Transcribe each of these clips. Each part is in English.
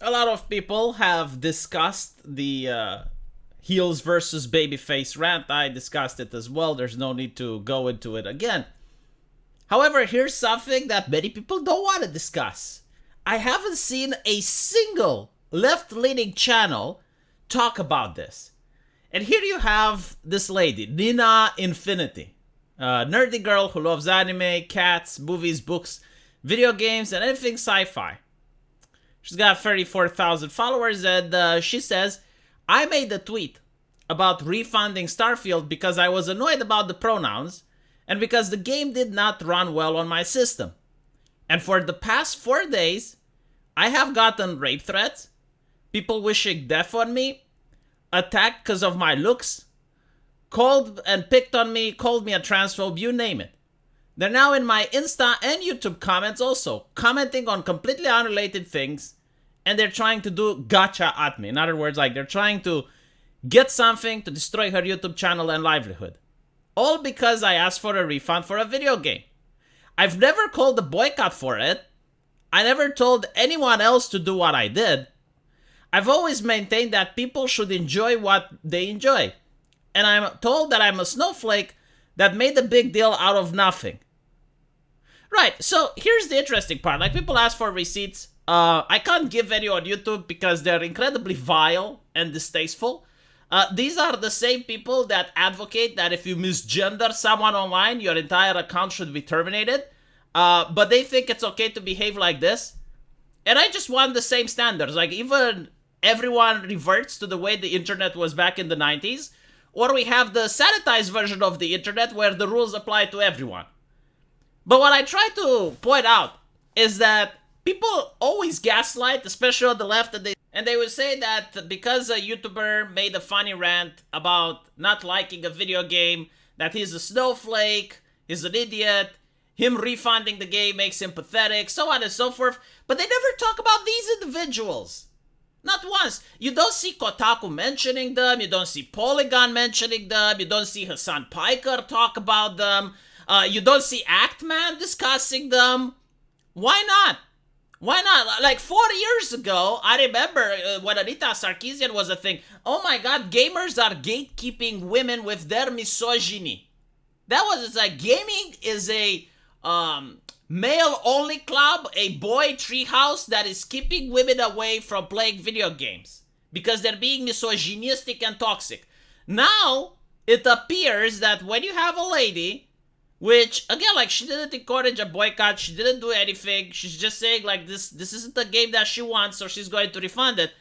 a lot of people have discussed the heels versus babyface rant. I discussed it as well. There's no need to go into it again. However, here's something that many people don't want to discuss. I haven't seen a single left-leaning channel talk about this. And here you have this lady, Nina Infinity. A nerdy girl who loves anime, cats, movies, books, video games, and anything sci-fi. She's got 34,000 followers, and she says, I made a tweet about refunding Starfield because I was annoyed about the pronouns and because the game did not run well on my system. And for the past 4 days, I have gotten rape threats, people wishing death on me, attacked because of my looks, called and picked on me, called me a transphobe, you name it. They're now in my Insta and YouTube comments also, commenting on completely unrelated things, and they're trying to do gotcha at me. In other words, like they're trying to get something to destroy her YouTube channel and livelihood. All because I asked for a refund for a video game. I've never called a boycott for it. I never told anyone else to do what I did. I've always maintained that people should enjoy what they enjoy. And I'm told that I'm a snowflake that made a big deal out of nothing. Right, so here's the interesting part. Like, people ask for receipts. I can't give any on YouTube because they're incredibly vile and distasteful. These are the same people that advocate that if you misgender someone online, your entire account should be terminated. But they think it's okay to behave like this. And I just want the same standards. Like, even everyone reverts to the way the internet was back in the 90s. Or we have the sanitized version of the internet where the rules apply to everyone. But what I try to point out is that people always gaslight, especially on the left, and they would say that because a YouTuber made a funny rant about not liking a video game, that he's a snowflake, he's an idiot, him refunding the game makes him pathetic, so on and so forth. But they never talk about these individuals. Not once. You don't see Kotaku mentioning them, you don't see Polygon mentioning them, you don't see Hassan Piker talk about them, you don't see Actman discussing them. Why not? Why not? Like 4 years ago, I remember when Anita Sarkeesian was a thing. Oh my god, gamers are gatekeeping women with their misogyny. That was, it's like, gaming is a male-only club, a boy treehouse that is keeping women away from playing video games because they're being misogynistic and toxic. Now, it appears that when you have a lady, which, again, like, she didn't encourage a boycott, she didn't do anything, she's just saying, like, this isn't the game that she wants, so she's going to refund it.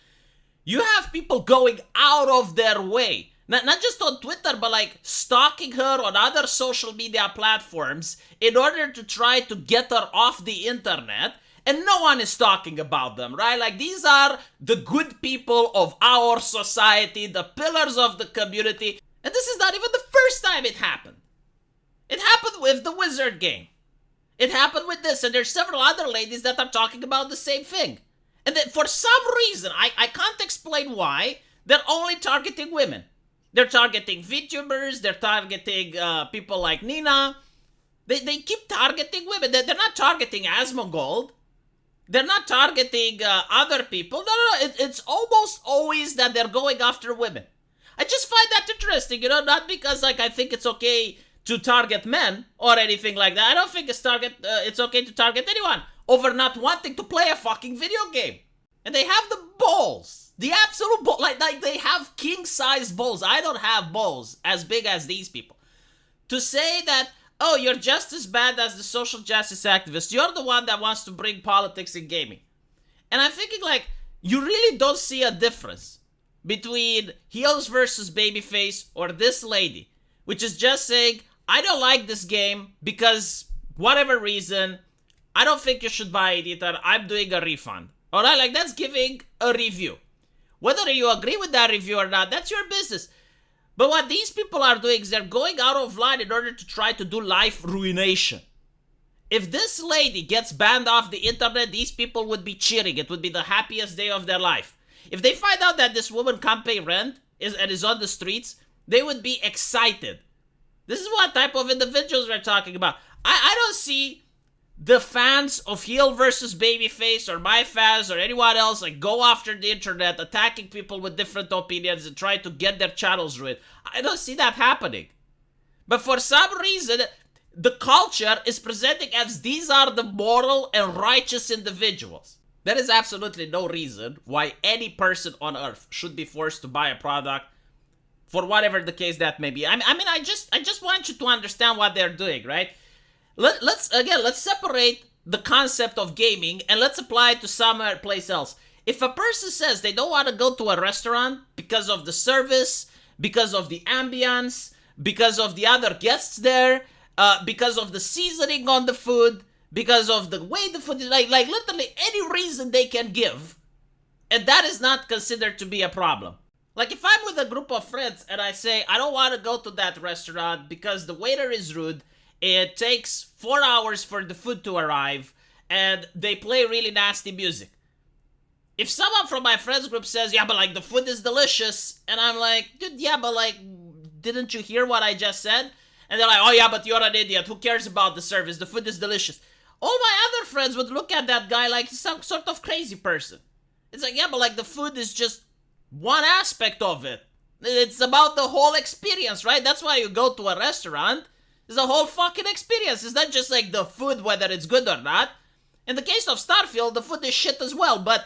You have people going out of their way, not just on Twitter, but, like, stalking her on other social media platforms in order to try to get her off the internet, and no one is talking about them, right? Like, these are the good people of our society, the pillars of the community, and this is not even the first time it happened. It happened with the Wizard game. It happened with this, and there's several other ladies that are talking about the same thing. And then for some reason, I can't explain why, they're only targeting women. They're targeting VTubers, they're targeting people like Nina. They keep targeting women. They're not targeting Asmongold. They're not targeting other people. No. It's almost always that they're going after women. I just find that interesting, you know, not because, like, I think it's okay to target men or anything like that. I don't think it's okay to target anyone over not wanting to play a fucking video game. And they have the balls, the absolute balls, like they have king-size balls. I don't have balls as big as these people. To say that, oh, you're just as bad as the social justice activists. You're the one that wants to bring politics in gaming. And I'm thinking, like, you really don't see a difference between heels versus babyface or this lady, which is just saying, I don't like this game because whatever reason, I don't think you should buy it either. I'm doing a refund. Alright, like, that's giving a review. Whether you agree with that review or not, that's your business. But what these people are doing is they're going out of line in order to try to do life ruination. If this lady gets banned off the internet, these people would be cheering. It would be the happiest day of their life. If they find out that this woman can't pay rent and is on the streets, they would be excited. This is what type of individuals we're talking about. I don't see the fans of heel versus babyface, or my fans, or anyone else, like, go after the internet, attacking people with different opinions and try to get their channels ruined. I don't see that happening. But for some reason, the culture is presenting as these are the moral and righteous individuals. There is absolutely no reason why any person on earth should be forced to buy a product for whatever the case that may be. I just want you to understand what they're doing, right? Let's separate the concept of gaming and let's apply it to somewhere place else. If a person says they don't want to go to a restaurant because of the service, because of the ambience, because of the other guests there, because of the seasoning on the food, because of the way the food is, like literally any reason they can give, and that is not considered to be a problem. Like, if I'm with a group of friends and I say, I don't want to go to that restaurant because the waiter is rude, it takes 4 hours for the food to arrive, and they play really nasty music. If someone from my friends group says, yeah, but like the food is delicious, and I'm like, dude, yeah, but like, didn't you hear what I just said? And they're like, oh yeah, but you're an idiot. Who cares about the service? The food is delicious. All my other friends would look at that guy like he's some sort of crazy person. It's like, yeah, but like the food is just one aspect of it. It's about the whole experience, right? That's why you go to a restaurant. It's a whole fucking experience. It's not just like the food, whether it's good or not. In the case of Starfield, the food is shit as well, but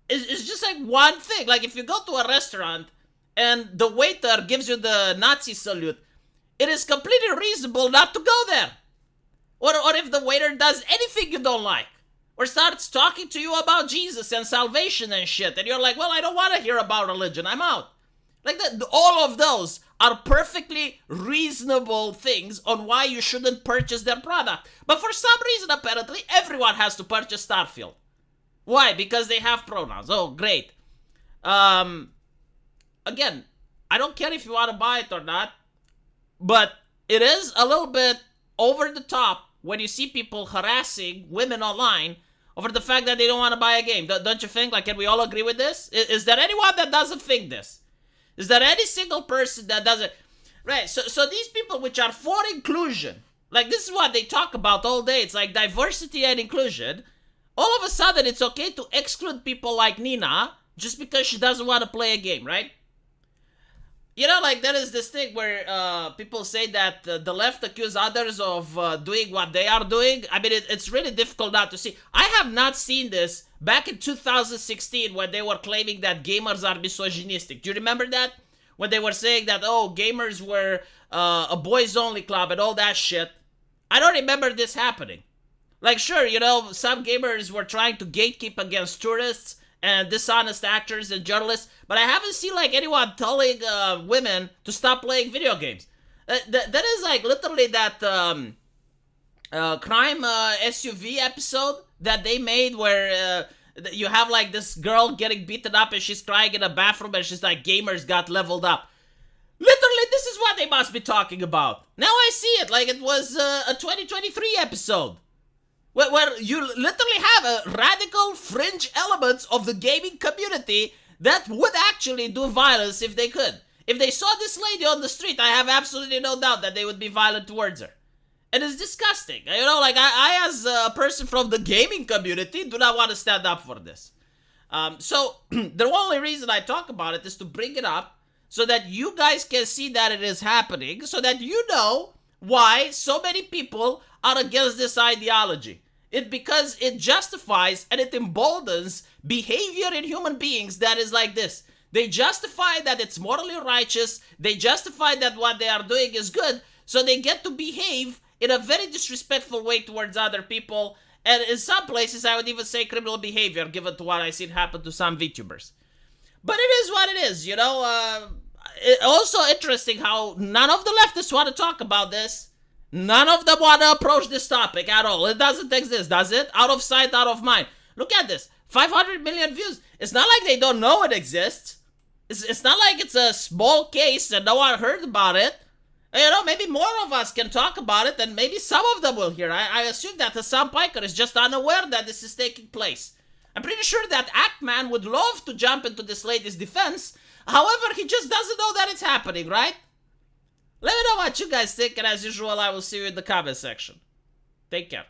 it's just like one thing. Like, if you go to a restaurant and the waiter gives you the Nazi salute, it is completely reasonable not to go there. Or if the waiter does anything you don't like, or starts talking to you about Jesus and salvation and shit, and you're like, well, I don't want to hear about religion, I'm out. Like, all of those are perfectly reasonable things on why you shouldn't purchase their product. But for some reason, apparently, everyone has to purchase Starfield. Why? Because they have pronouns. Oh, great. Again, I don't care if you want to buy it or not, but it is a little bit over the top when you see people harassing women online over the fact that they don't want to buy a game. Don't you think? Like, can we all agree with this? Is there anyone that doesn't think this? Is there any single person that doesn't? Right, so these people which are for inclusion, like, this is what they talk about all day. It's like diversity and inclusion. All of a sudden, it's okay to exclude people like Nina just because she doesn't want to play a game, right? You know, like, there is this thing where people say that the left accuse others of doing what they are doing. I mean, it's really difficult not to see. I have not seen this back in 2016 when they were claiming that gamers are misogynistic. Do you remember that? When they were saying that, oh, gamers were a boys-only club and all that shit. I don't remember this happening. Like, sure, you know, some gamers were trying to gatekeep against tourists and dishonest actors and journalists, but I haven't seen, like, anyone telling women to stop playing video games. That is, like, literally that crime SUV episode that they made where you have, like, this girl getting beaten up and she's crying in a bathroom and she's like, gamers got leveled up. Literally, this is what they must be talking about. Now I see it, like it was a 2023 episode. Where you literally have a radical fringe elements of the gaming community that would actually do violence if they could. If they saw this lady on the street, I have absolutely no doubt that they would be violent towards her. And it's disgusting. You know, like, I as a person from the gaming community do not want to stand up for this. So, the only reason I talk about it is to bring it up so that you guys can see that it is happening, so that you know why so many people are against this ideology. It's because it justifies and it emboldens behavior in human beings that is like this. They justify that it's morally righteous. They justify that what they are doing is good. So they get to behave in a very disrespectful way towards other people. And in some places, I would even say criminal behavior, given to what I've seen happen to some VTubers. But it is what it is, you know. Also interesting how none of the leftists want to talk about this. None of them want to approach this topic at all. It doesn't exist, does it? Out of sight, out of mind. Look at this. 500 million views. It's not like they don't know it exists. It's not like it's a small case and no one heard about it. You know, maybe more of us can talk about it and maybe some of them will hear. I assume that Hassan Piker is just unaware that this is taking place. I'm pretty sure that Ackman would love to jump into this lady's defense. However, he just doesn't know that it's happening, right? Let me know what you guys think, and as usual, I will see you in the comment section. Take care.